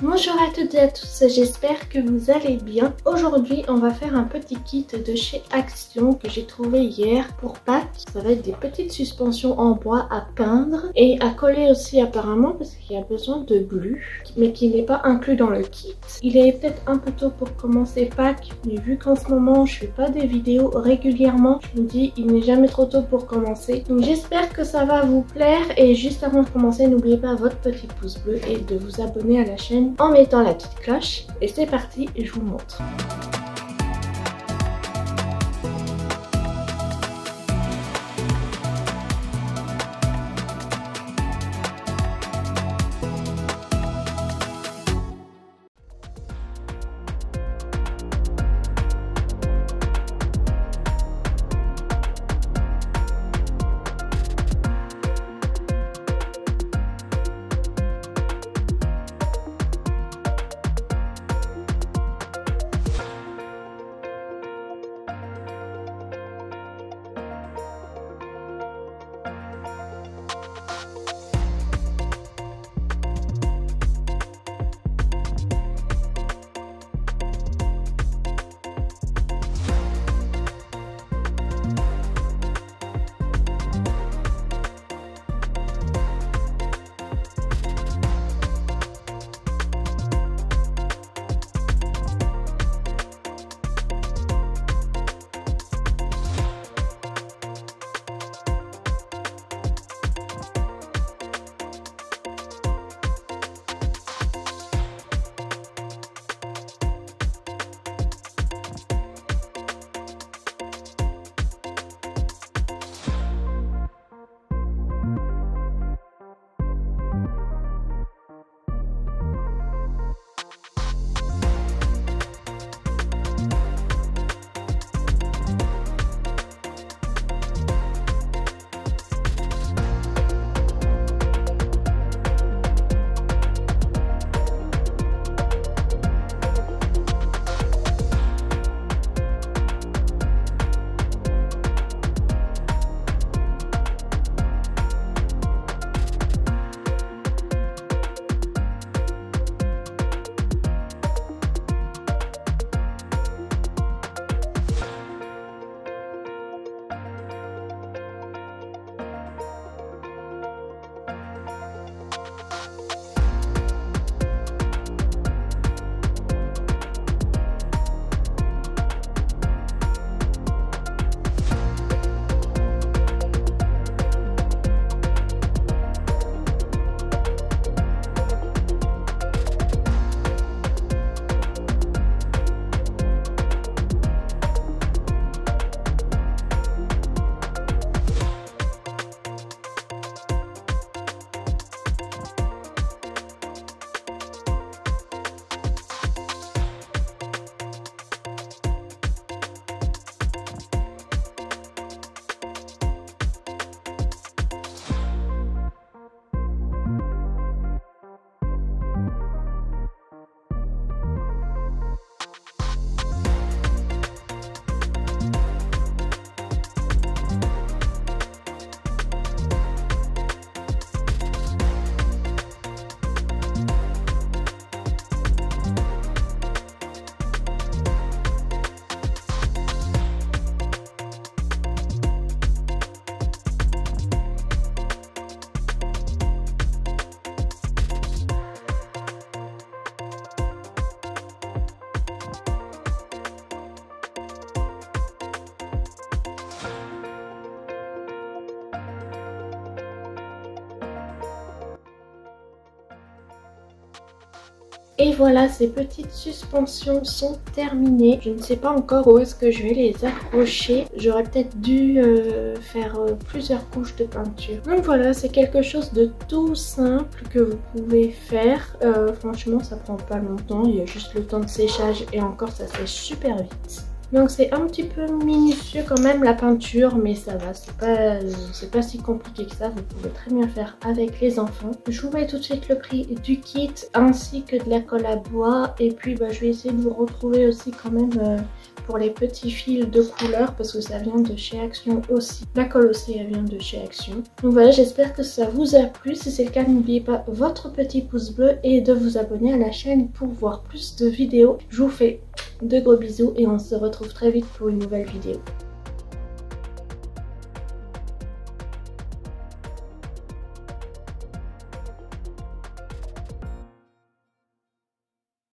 Bonjour à toutes et à tous, j'espère que vous allez bien. Aujourd'hui on va faire un petit kit de chez Action que j'ai trouvé hier pour Pâques. Ça va être des petites suspensions en bois à peindre et à coller aussi apparemment parce qu'il y a besoin de glu, mais qui n'est pas inclus dans le kit. Il est peut-être un peu tôt pour commencer Pâques, mais vu qu'en ce moment je fais pas des vidéos régulièrement, je me dis il n'est jamais trop tôt pour commencer. Donc j'espère que ça va vous plaire et juste avant de commencer, n'oubliez pas votre petit pouce bleu et de vous abonner à la chaîne en mettant la petite cloche. Et c'est parti, je vous montre. Et voilà, ces petites suspensions sont terminées. Je ne sais pas encore où est-ce que je vais les accrocher. J'aurais peut-être dû faire plusieurs couches de peinture. Donc voilà, c'est quelque chose de tout simple que vous pouvez faire. Franchement, ça prend pas longtemps. Il y a juste le temps de séchage et encore, ça sèche super vite. Donc c'est un petit peu minutieux quand même la peinture, mais ça va, c'est pas si compliqué que ça, vous pouvez très bien faire avec les enfants. Je vous mets tout de suite le prix du kit ainsi que de la colle à bois, et puis je vais essayer de vous retrouver aussi quand même pour les petits fils de couleur parce que ça vient de chez Action aussi. La colle aussi elle vient de chez Action. Donc voilà, j'espère que ça vous a plu. Si c'est le cas, n'oubliez pas votre petit pouce bleu et de vous abonner à la chaîne pour voir plus de vidéos. Je vous fais de gros bisous et on se retrouve très vite pour une nouvelle vidéo.